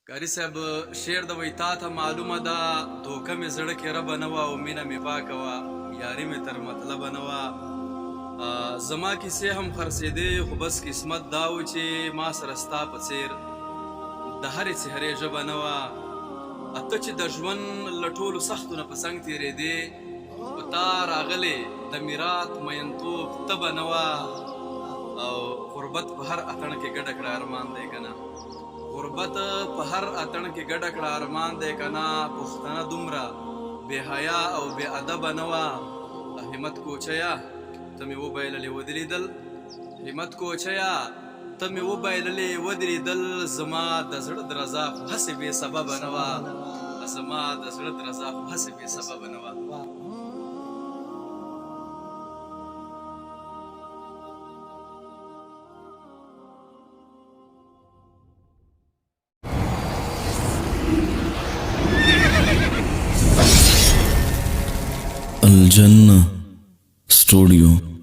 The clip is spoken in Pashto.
قاری صاحب شعر د وای تا ته معلومه ده دوکه مې زړه کې ربه نه وه او مینه مې پاکه وه یاري مې تر مطلبه نه وه زما کیسې هم خرڅېدې خو بس قسمت دا و چې ما سره ستا په څېر د هرې څهرې ژبه نه وه ته چې د ژوند له ټولو سختو نه په څنګ تېرېدې په تا راغلې د میرات مینتوب تبه نه وه او غربت په هر اتڼ کې ګډه کړه ارمان دی که نه غربت په هر اتڼ کې ګډه کړه ارمان دی که نه پښتنه دومره بې حیا او بې ادبه نه وه همت کوچیه ته مې وبایللې ودرېدل همت کوچیه ته مې وبایللې ودرېدل زما د زړه درزا خو هسې بې سببه نه وه زما د زړه درزا خو هسې بې سببه نه وه الجنة ستوديو.